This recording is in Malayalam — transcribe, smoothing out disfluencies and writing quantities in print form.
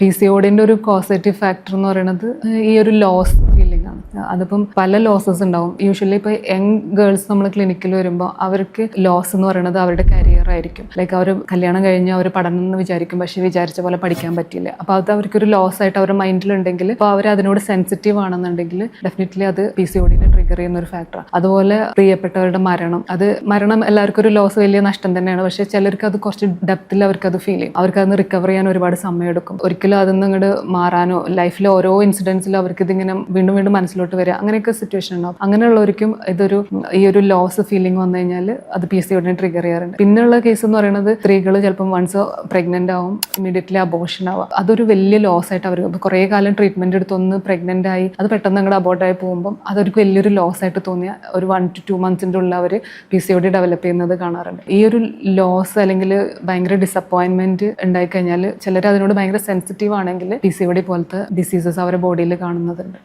PCODന്റെ ഒരു കോസേറ്റീവ് ഫാക്ടർ എന്ന് പറയുന്നത് ഈ ഒരു ലോസ് ഫീലിംഗ് ആണ്. അതിപ്പം പല ലോസസ് ഉണ്ടാവും. യൂഷ്വലി ഇപ്പോൾ യങ് ഗേൾസ് നമ്മൾ ക്ലിനിക്കിൽ വരുമ്പോൾ അവർക്ക് ലോസ് എന്ന് പറയുന്നത് അവരുടെ കരിയർ ആയിരിക്കും. ലൈക്ക് അവർ കല്യാണം കഴിഞ്ഞ് അവർ പഠനം എന്ന് വിചാരിക്കും, പക്ഷേ വിചാരിച്ച പോലെ പഠിക്കാൻ പറ്റില്ല. അപ്പോൾ അത് അവർക്കൊരു ലോസ് ആയിട്ട് അവരുടെ മൈൻഡിലുണ്ടെങ്കിൽ അപ്പോൾ അവർ അതിനോട് സെൻസിറ്റീവ് ആണെന്നുണ്ടെങ്കിൽ ഡെഫിനറ്റ്ലി അത് PCODനെ ട്രിഗർ ചെയ്യുന്ന ഒരു ഫാക്ടറാണ്. അതുപോലെ പ്രിയപ്പെട്ടവരുടെ മരണം എല്ലാവർക്കും ഒരു ലോസ്, വലിയ നഷ്ടം തന്നെയാണ്. പക്ഷേ ചിലർക്ക് അത് കുറച്ച് ഡെപ്തിൽ അവർക്കത് ഫീൽ ചെയ്യും. അവർക്കത് റിക്കവർ ചെയ്യാൻ ഒരുപാട് സമയം എടുക്കും. ഒരിക്കലും അതൊന്നും അങ്ങോട്ട് മാറാനോ ലൈഫിലെ ഓരോ ഇൻസിഡൻസിലും അവർക്ക് ഇതിങ്ങനെ വീണ്ടും വീണ്ടും മനസ്സിലോട്ട് വരിക, അങ്ങനെയൊക്കെ സിറ്റുവേഷൻ ഉണ്ടാവും. അങ്ങനെയുള്ളവർക്കും ഈ ഒരു ലോസ് ഫീലിംഗ് വന്നു കഴിഞ്ഞാൽ അത് PCODനെ ട്രിഗർ ചെയ്യാറുണ്ട്. പിന്നെയുള്ള കേസ് എന്ന് പറയുന്നത് സ്ത്രീകൾ ചിലപ്പം വൺസ് പ്രഗ്നന്റ് ആവും, ഇമ്മീഡിയറ്റ്ലി അബോർഷൻ ആവും. അതൊരു വലിയ ലോസ് ആയിട്ട് അവർ കുറേ കാലം ട്രീറ്റ്മെന്റ് എടുത്തൊന്ന് പ്രഗ്നന്റ് ആയി അത് പെട്ടെന്ന് അങ്ങോട്ട് അബോർട്ടായി പോകുമ്പോൾ അതൊരു വലിയൊരു ലോസ് ആയിട്ട് തോന്നിയ ഒരു 1 to 2 months ഉള്ള അവർ PCOD ഡെവലപ്പ് ചെയ്യുന്നത് കാണാറുണ്ട്. ഈ ഒരു ലോസ് അല്ലെങ്കിൽ ഭയങ്കര ഡിസപ്പോയിൻമെന്റ് ഉണ്ടായിക്കഴിഞ്ഞാൽ ചിലർ അതിനോട് ഭയങ്കര സെൻസിറ്റീവ് ആണെങ്കിൽ PCOD പോലത്തെ ഡിസീസസ് അവരുടെ ബോഡിയിൽ കാണുന്നുണ്ട്.